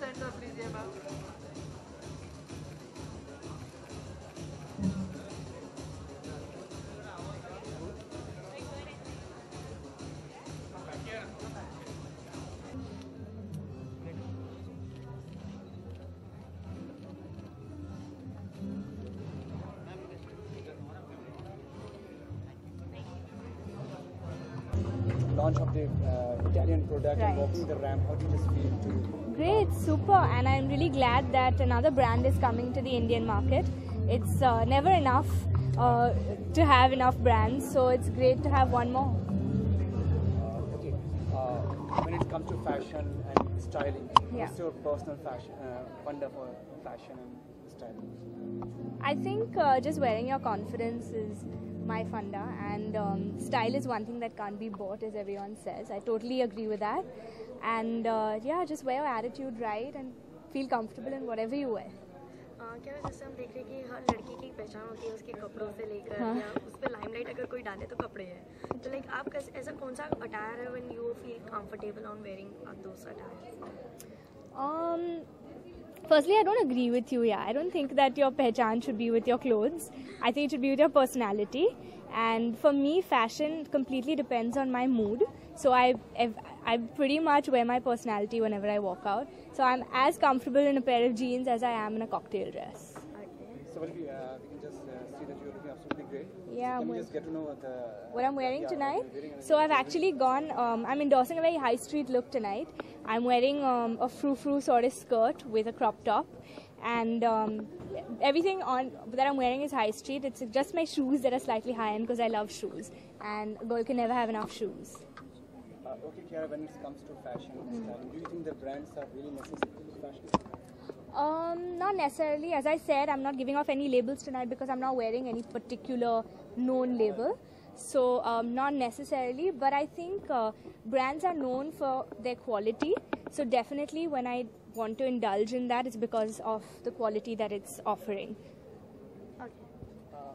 center, please, ma'am. Launch of the Italian product and walking the ramp, how do you just feel to? Great, super, and I'm really glad that another brand is coming to the Indian market. It's never enough to have enough brands, so it's great to have one more. Okay, when it comes to fashion and styling, what's your personal fashion funda for fashion and styling? I think just wearing your confidence is my funda, and style is one thing that can't be bought, as everyone says. I totally agree with that. And yeah, just wear your attitude right and feel comfortable in whatever you wear. क्या जैसे हम देख रहे हैं कि हर लड़की की पहचान होती है उसके कपड़ों से लेकर या उस पर लाइमलाइट अगर कोई डाले तो कपड़े हैं तो लाइक आप ऐसा कौन सा अटायर है when you feel comfortable on wearing those attires? Firstly, I don't agree with you. I don't think that your pehchan should be with your clothes. I think it should be with your personality. And for me, fashion completely depends on my mood. So I pretty much wear my personality whenever I walk out. So I'm as comfortable in a pair of jeans as I am in a cocktail dress. So we can just see that you're looking absolutely great. Yeah, so can we just get to know what I'm wearing tonight? So I've actually gone, I'm endorsing a very high street look tonight. I'm wearing a frou-frou sort of skirt with a crop top, and everything on that I'm wearing is high street. It's just my shoes that are slightly high-end because I love shoes, and a girl can never have enough shoes. Okay, Kiara, when it comes to fashion and styling, do you think the brands are really necessary to fashion? Not necessarily. As I said, I'm not giving off any labels tonight because I'm not wearing any particular known label. So not necessarily, but I think brands are known for their quality. So definitely when I want to indulge in that is because of the quality that it's offering.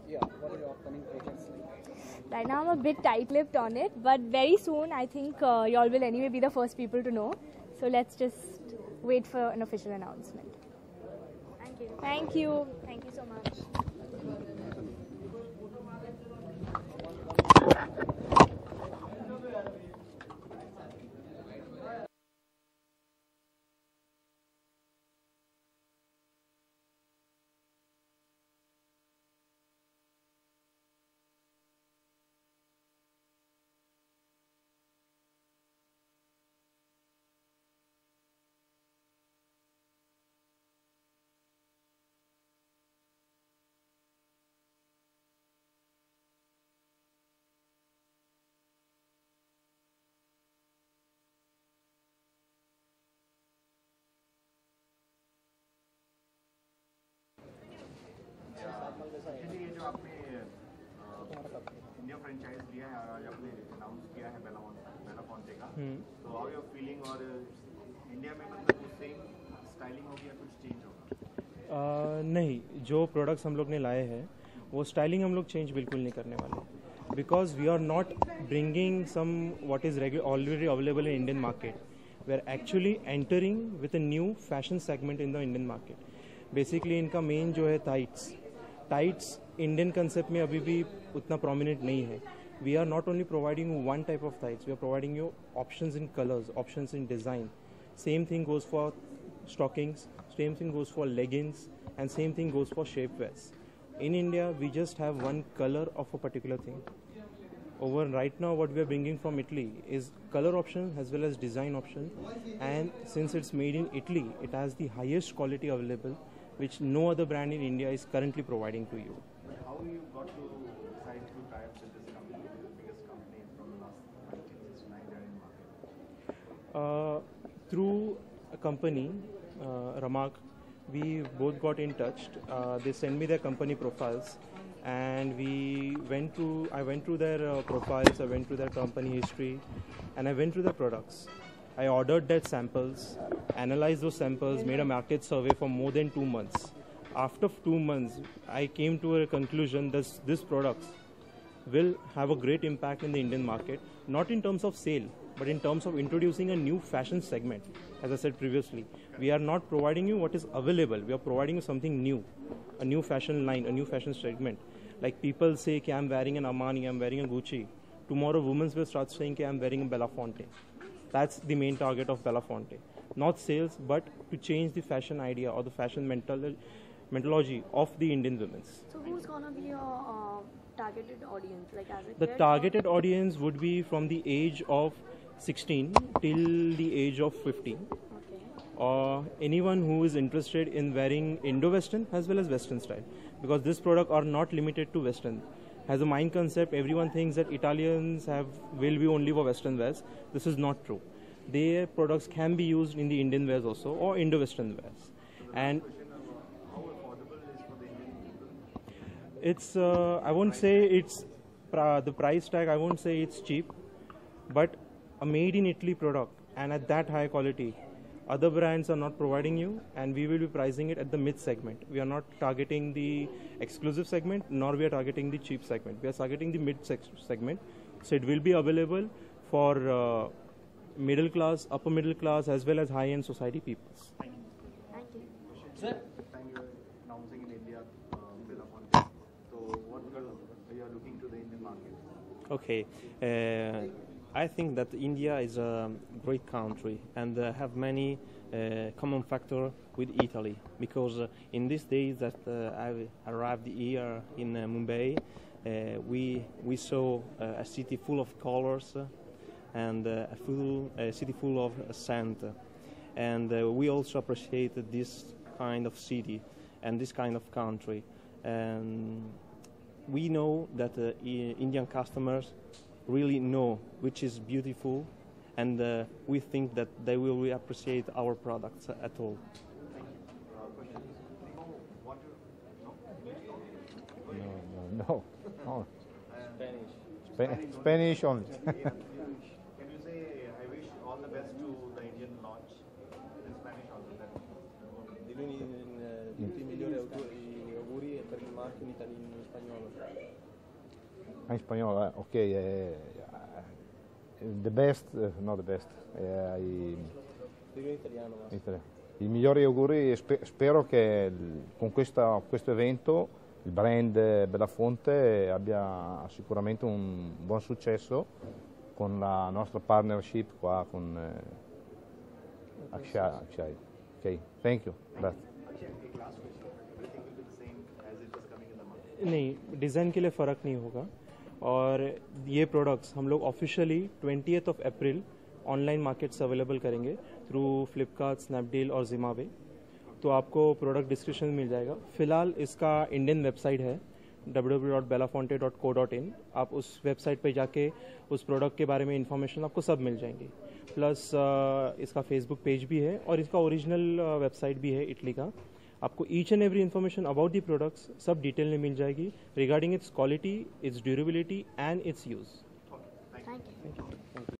Yeah, what are your upcoming projects like? Right now I'm a bit tight-lipped on it, but very soon I think y'all will anyway be the first people to know. So let's just wait for an official announcement. Thank you. Thank you. Thank you so much. Actually ये जो आपने India franchise लिया है और आज आपने announce किया है बेलाफोंटे का, तो हाउ यू फीलिंग और इंडिया में मतलब सेम स्टाइलिंग होगी या कुछ चेंज होगा? नहीं, जो प्रोडक्ट्स हम लोग ने लाए हैं वो स्टाइलिंग हम लोग चेंज बिल्कुल नहीं करने वाले, because we are not bringing some what is already available in Indian market. We are actually entering with a new fashion segment in the Indian market. Basically इनका मेन जो है टाइट्स इंडियन कंसेप्ट में अभी भी उतना prominent नहीं है. We are not only providing one type of tights, we are providing you options in colours, options in design. Same thing goes for stockings, same thing goes for leggings, and same thing goes for shapewears. In India, we just have one color of a particular thing. Over right now, what we are bringing from Italy is color option as well as design option, and since it's made in Italy, it has the highest quality available, which no other brand in India is currently providing to you. How you got to decide to tie up with this company, the biggest company from the last 1969 there in market? Through a company, Ramak, we both got in touch. They sent me their company profiles, and I went through their profiles, I went through their company history, and I went through their products. I ordered their samples, analyzed those samples, made a market survey for more than 2 months. After 2 months, I came to a conclusion that this products will have a great impact in the Indian market, not in terms of sale, but in terms of introducing a new fashion segment. As I said previously, we are not providing you what is available, we are providing you something new, a new fashion line, a new fashion segment. Like people say कि I'm wearing an Armani, I'm wearing a Gucci. Tomorrow women's will start saying कि I'm wearing a Belafonte. That's the main target of Belafonte. Not sales, but to change the fashion idea or the fashion methodology of the Indian women's. So who's gonna be your targeted audience? Like as a The kid targeted audience would be from the age of 16 till the age of 50. Okay. Or anyone who is interested in wearing Indo-Western as well as Western style, because this product are not limited to Western. Has a mind concept, everyone thinks that Italians will be only for Western wears. This is not true. Their products can be used in the Indian wears also, or Indo-Western wears. And How affordable is for the Indian people? it's I won't say it's the price tag, I won't say it's cheap, but a made in Italy product and at that high quality, other brands are not providing you, and we will be pricing it at the mid segment. We are not targeting the exclusive segment, nor we are targeting the cheap segment. We are targeting the mid segment, so it will be available for middle class, upper middle class, as well as high end society peoples. Thank you. Time you are announcing in India, Belafonte. So what you are looking to the Indian market? Okay, I think that India is a great country and have many common factor with Italy, because in these days that I arrived here in Mumbai, we saw a city full of colors and a city full of scent, and we also appreciate this kind of city and this kind of country. And we know that Indian customers really know which is beautiful, and we think that they will really appreciate our products at all. No. Spanish only. Can you say I wish all the best to the Indian launch in Spanish also? That anche in italiano, in spagnolo. Ah, in spagnolo, ok. The best, not the best. Dico in italiano. In italiano. I migliori auguri e spero che con questo evento il brand Belafonte abbia sicuramente un buon successo con la nostra partnership qua con Akshay. Ok, thank you. Grazie. नहीं, design के लिए फ़र्क नहीं होगा और ये products हम लोग officially 20th of April online markets available करेंगे थ्रू फ्लिपकार्ट, स्नैपडील और जिमावे। तो आपको प्रोडक्ट डिस्क्रिप्शन मिल जाएगा। फ़िलहाल इसका इंडियन वेबसाइट है www.belafonte.co.in। आप उस वेबसाइट पे जाके उस प्रोडक्ट के बारे में इंफॉर्मेशन आपको सब मिल जाएंगी। प्लस इसका फेसबुक पेज भी है और इसका ओरिजिनल वेबसाइट भी है इटली का। आपको each and every information about the products सब डिटेल में मिल जाएगी regarding it's quality, it's durability and it's use. Thank you.